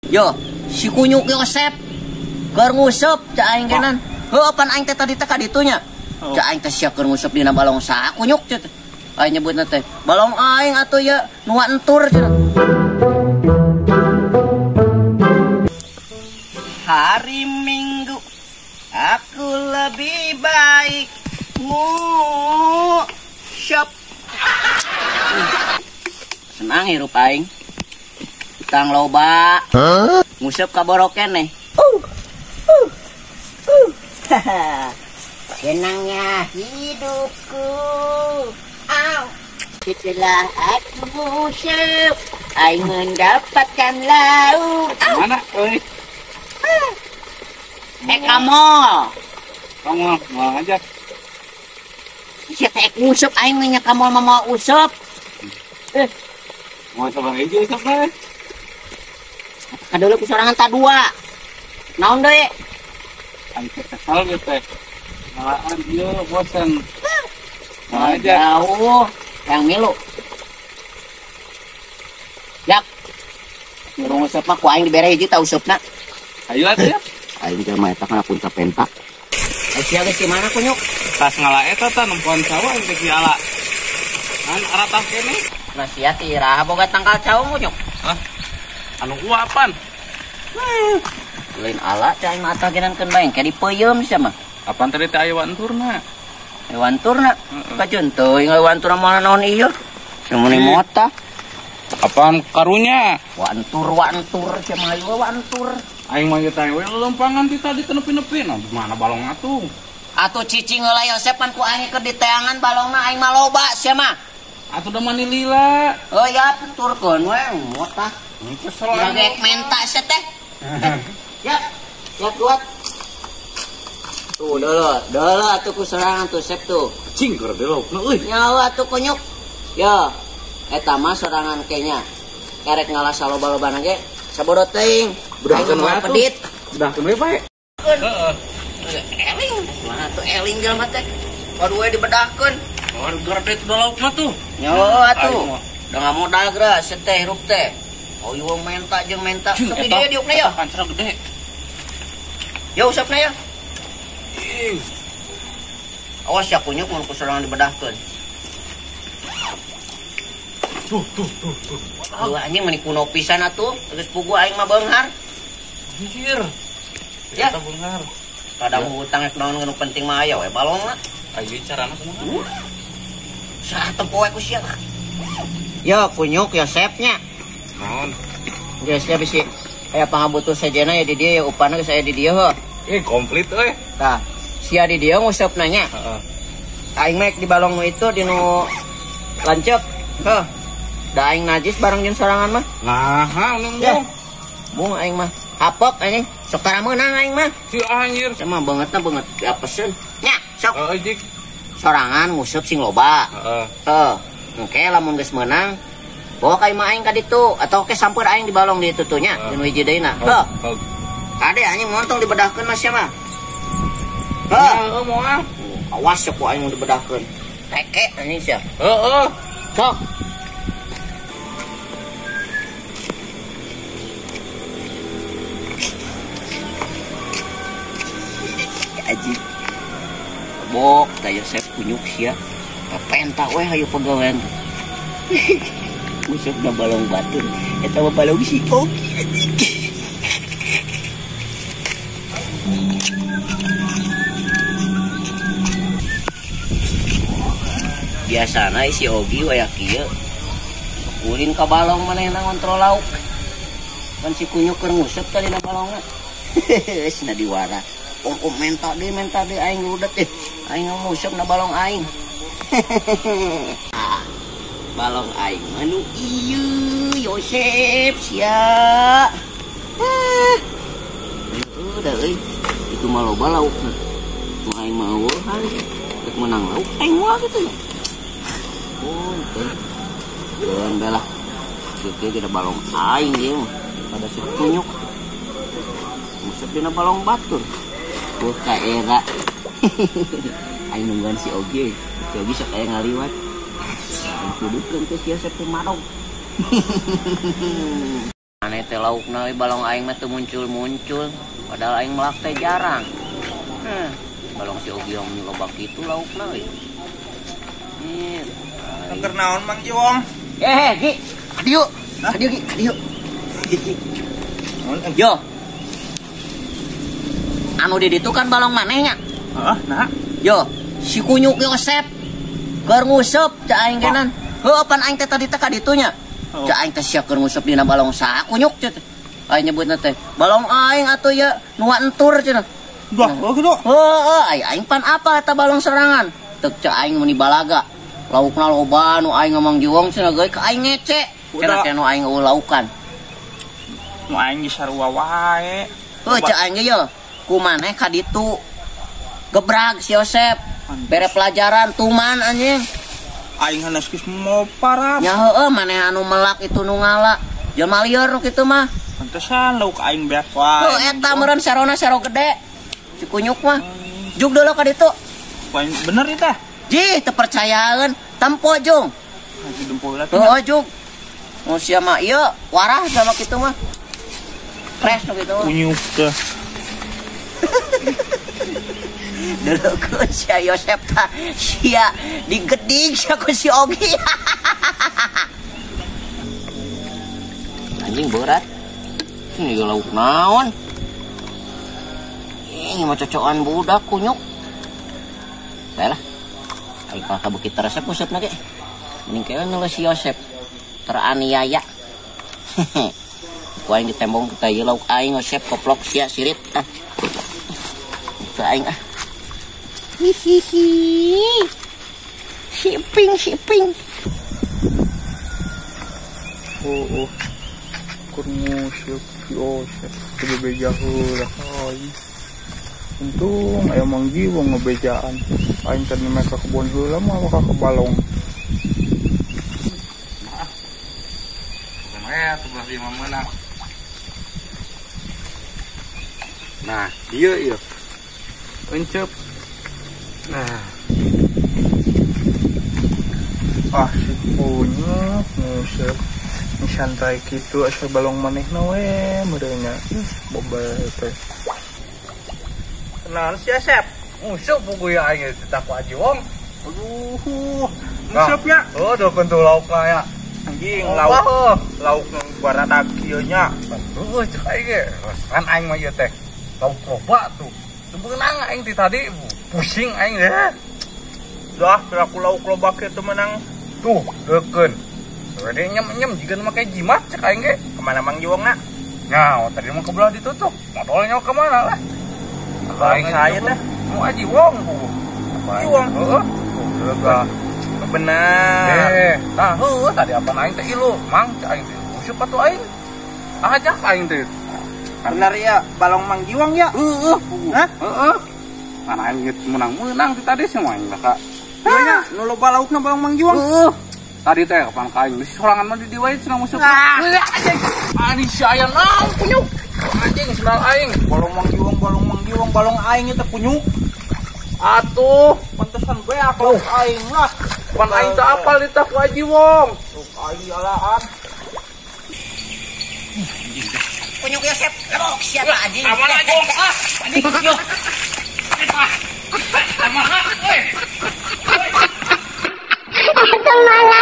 Yo, si kunyuk Yosep keur nguseup cak aing kenan. Heuh pan aing teh tadi teh ka ditunya. Cak aing teh siap keur nguseup dina balong saha kunyuk teh. Aing nyebutna teh balong aing atuh ya nu entur cenah. Hari Minggu aku lebih baik ngusyap. Senang hirup aing. Utang loba. Nguseup ka boroken nih. Senangnya hidupku. Setelah aku nguseup, aing mendapatkan lauk. Mana, euy? Kamu. Kamu mau aja. Si teh nguseup aing nya kamu mau useup. Mau coba aja usap teh. Kadulu kusorangan ta dua. Naon deui? Aing teh kesal ge teh. Malaan ieu bosan. Mau aja. Jauh yang milu. Yak. Ngurung useup mah ku aing dibere hiji ta usupna. Ayo atuh ya. Aing teh mah eta kana punta pentak. Sia geus di mana kunyuk? Tas ngala eta tah nempuan sawah teh ki ala. An aratah kene. Nah sia ti iraha boga tangkal caung kunyuk. Hah? Anu uapan. Lain ala teh aing mah atageunkeun bae ke dipeuyeum sia mah. Apaan tadi teh aya wanturna? Wanturna. Kajeun teuing wanturna mana naon ieu? Samuni mota. Apaan karunya? Wantur sia mah ieu wantur. Aing mah teh we lempangan ti tadi nepi-nepi. Nah, mana balong atuh? Atuh cicing heula Yosep pan ku aing keur diteangan balongna aing mah loba sia mah. Atuh da mani lila. Oh ya turkeun we mota. Kesel Gagek menta sia teh. Ya, ya kuat. Tuh dolo atuh ku sorangan tuh Sep tuh. cing keur delokna euy. Nyawa atuh kunyuk. Yo, eta mah sorangan kenya. Karek ngalah saloba-lobana ge sabodot teuing. Budahkeun we pedit. Budahkeun we bae. Heeh. Eling, mana tuh eling jelema teh. Aduh we dibedahkeun. Oh, gede tuh laukna tuh. Nyawa atuh. Da ngamodal geura teh hirup teh. Oh ieu menta jeung menta. Sok di dieu diukna ya. Pancara gede. Yo usapna ya. Ih. Awas ya kunyuk mun kusorangan dibedahkeun. Tuh. Aduh anjing meni kuno pisan atuh. Geus pugu aing mah beunghar. Anjir. Ya. Kita beunghar. Kadang hutang ek naon nu penting mah aya we balongna. Ayo carana kumaha? Saha tempo we ku sia. Yo kunyuk Yosepnya. Naon? Geus sia bisi aya pangabutuh sajana ya di dieu ya upana geus aya di dieu heuh. Komplit euy. Tah, sia di dieu nguseup nanya. Heeh. Aing mek di balong nu itu di nu lanceuk. Heuh. Da aing najis bareng jeung sorangan mah. Nah, Ya. Mung aing mah hapok anjing. Sok tara meunang aing mah. si anjir. Sama bangetna banget diapeseun. Nya, sok Heeh, Jik. sorangan nguseup sing loba. Heeh. Heuh. Engke lamun geus meunang bawa ka imah aing ka ditu atau ke samper aing di balong di ditu nya dinu hiji deuna. Heuh. Kade anjing montong dibedahkeun mah sia mah. Heuh. Moal. Awas ya ku aing mun dibedahkeun. Teke anjing sia. Heeh. Sok. Aji. Bok, kayak Sep kunyuk sia. Penta we hayu pegawean. Musukna balong batur. Eta mah balong si Ogi anjing. Biasana si Ogi we kieu. Ulin ka balong manehna ngontrol lauk. Kan si kunyuk keur nguseup tadi na balongna. Geus na diwara. Pong menta deh aing udah teh. Aing nguseup na balong aing. Balong aing anu ieu Yosep sia. Udah euy. Itu mah loba laukna. Mun aing mah eueuhan. Rek menang lauk aing moal kitu nya. Oh, teh. Deun belah. Kieu kita balong aing ieu mah. Pada si kunyuk. Nguseup dina balong batur. Buka era. Aing nungguan si Ogi. Si Ogi sok aya ngaliwat. Kudukeun teh sia Sep teh marog. Aneh teh laukna balong aing mah teu muncul-muncul. Padahal aing melak teh jarang. Balong si Ogi om loba kitu laukna we. Angker naon Mang Jiwong? Gi. Adieu. Adieu Gi, adieu. Yo. Anu di ditu kan balong manehnya. Heeh, nah. Yo, si Kunyuk Yosep keur nguseup cak aing kenan. Heuh pan aing teh tadi teh ka ditunya. Cak aing teh sia keur nguseup dina balong saha Kunyuk teh. Aing nyebutna teh balong aing atuh ya nu entur cenah. Dah, kitu. Heuh, aing pan apa eta balong serangan. Teu cak aing meni balaga. Laukna loba nu aing Mang Jiwong cenah geus ka aing ngece. Cenah teh nu aing laukan. Nu aing di sarua wae. Heuh cak aing ye kumaneh ka ditu. Gebrag si Yosep. Bere pelajaran tuman anjing. Aing hanes geus mau parah. Nya heueuh maneh anu melak itu nu ngala. Jelema lieur nu kitu mah. Pantesan lauk aing beak wae. Heuh eta meureun serona sero gede. Si Kunyuk mah. Juk deuleu ka ditu. Paling bener itu teh. Jih, teu percayaeun. Tempo Jung. Lagi dempul lagi. Heuh Jung. Nu sia mah ieu warah sama kitu mah. Fresh nu kitu. Kunyuk teh. Dulu ku si Yosep ta sia digeding sia ku si Ogi. Anjing berat. Ini lauk naon? Ini mah cocokan budak Kunyuk. Baiklah. Aing ka bukit resep usapna ge. Mending kewe ngeuleuh si Yosep teraniaya. Ku aing ditembong ka ieu lauk aing Yosep koplok sia sirip ah. Ku aing ah. Hihihi. Shipping. Oh. Kurmusuk Yosep bebeja heula. Untung aya Mang Jiwong ngebejaan. Aing tadi mereka kebon heula mah ka balong. Sebelah lima mana? Nah, iya. Encep. Nah. Si Kunyuk ngusep. Santai gitu asa balong manehna we merenya. Bobel teh. Kenaon si Asep? Nguseup puguh ya aing teh ku Aji Wong. Aduh, ngusepnya. Heuh kentu laukna ya. Anjing lauk nu baradag kieu nya. Heuh cek aing ge. Kan aing mah ieu teh lauk loba tuh. Teu beunang aing ti tadi pusing aing deh. Dah piraku lauk loba kieu teu meunang. Tuh, deukeun. Tadi nyem jika make jimat cek aing ge. Kemana Mang Jiwongna? Nya, tadi mah kebelah ditutup. Modalnya ke mana lah? Aing saya teh mau Aji Wong puguh. Jiwong. Heeh. Tuh, bener. Nah, heuh tadi apa aing teh ilu, Mang cek aing teh. Useup atuh aing. Ajak aing teh. Bener ya, balong Mang Jiwong ya? Heeh. Hah? Heeh. Kan aing menang-menang ti tadi semua aing lah. Iya nya, nu loba laukna balong Mang Jiwong. Heeh. Tadi teh kapan kain di sorangan mah di wae cenah musuh. Anjing. Ani si aya naon Kunyuk. Anjing senal aing. Balong Mang Jiwong, balong aing teh Kunyuk. Atuh, Pantesan beak lauk aing lah. pan aing teh apal di ku Aji Wong. Lauk aing alaan. Kunyuk Yosep, lemok siapa anjing? Aman aja. Anjing yo. Aman. Kemana